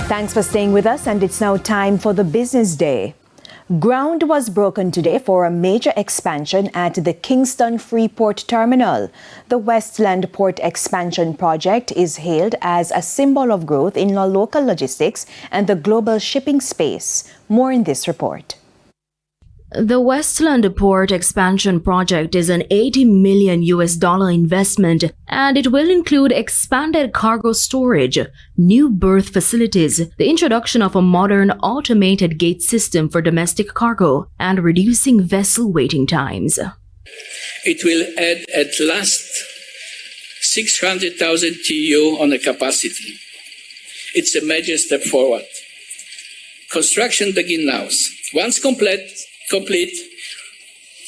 Thanks for staying with us, and it's now time for the Business Day. Ground was broken today for a major expansion at the Kingston Freeport Terminal. The Westland Port Expansion Project is hailed as a symbol of growth in local logistics and the global shipping space. More in this report. The Westland Port Expansion Project is an $80 million investment, and it will include expanded cargo storage, new berth facilities, the introduction of a modern automated gate system for domestic cargo, and reducing vessel waiting times. It will add at last 600,000 TEU on the capacity. It's a major step forward. Construction begins now. Once complete,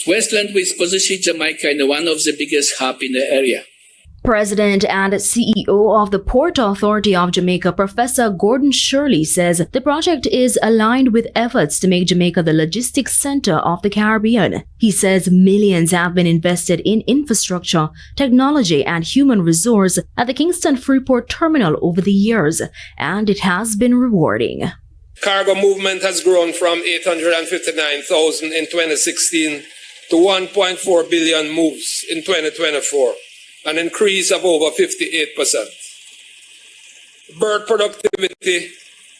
Westland will position Jamaica in one of the biggest hubs in the area. President and CEO of the Port Authority of Jamaica, Professor Gordon Shirley, says the project is aligned with efforts to make Jamaica the logistics center of the Caribbean. He says millions have been invested in infrastructure, technology, and human resource at the Kingston Freeport Terminal over the years, and it has been rewarding. Cargo movement has grown from 859,000 in 2016 to 1.4 billion moves in 2024, an increase of over 58%. Berth productivity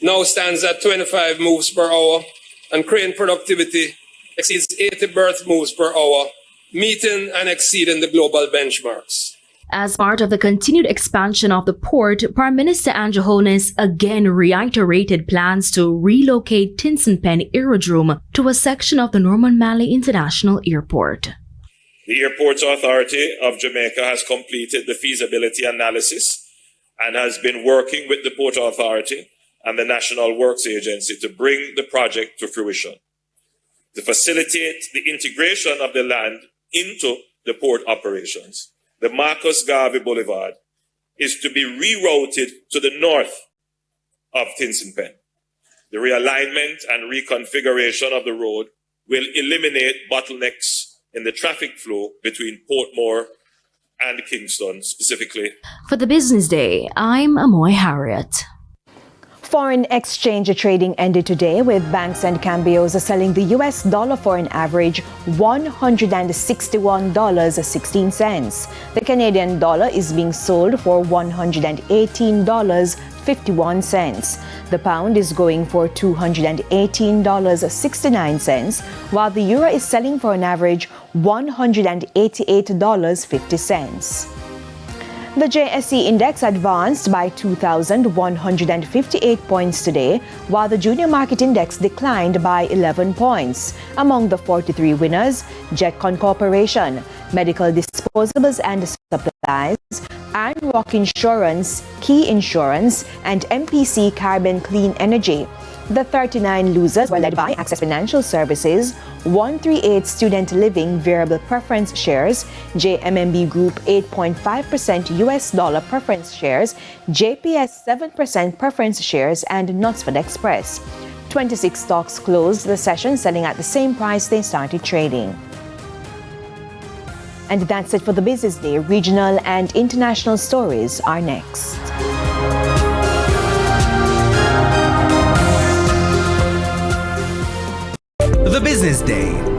now stands at 25 moves per hour, and crane productivity exceeds 80 berth moves per hour, meeting and exceeding the global benchmarks. As part of the continued expansion of the port, Prime Minister Andrew Holness again reiterated plans to relocate Tinson Pen Aerodrome to a section of the Norman Manley International Airport. The Airports Authority of Jamaica has completed the feasibility analysis and has been working with the Port Authority and the National Works Agency to bring the project to fruition. To facilitate the integration of the land into the port operations, the Marcus Garvey Boulevard is to be rerouted to the north of Tinson Pen. The realignment and reconfiguration of the road will eliminate bottlenecks in the traffic flow between Portmore and Kingston specifically. For the Business Day, I'm Amoy Harriet. Foreign exchange trading ended today with banks and cambios selling the US dollar for an average $161.16. The Canadian dollar is being sold for $118.51. The pound is going for $218.69, while the euro is selling for an average $188.50. The JSE index advanced by 2,158 points today, while the junior market index declined by 11 points. Among the 43 winners, Jetcon Corporation, Medical Disposables and Supplies, Iron Rock Insurance, Key Insurance, and MPC Carbon Clean Energy. The 39 losers were led by Access Financial Services, 138 Student Living Variable Preference Shares, JMMB Group 8.5% US dollar preference shares, JPS 7% preference shares, and Knutsford Express. 26 stocks closed the session selling at the same price they started trading. And that's it for the Business Day. Regional and international stories are next. The Business Day.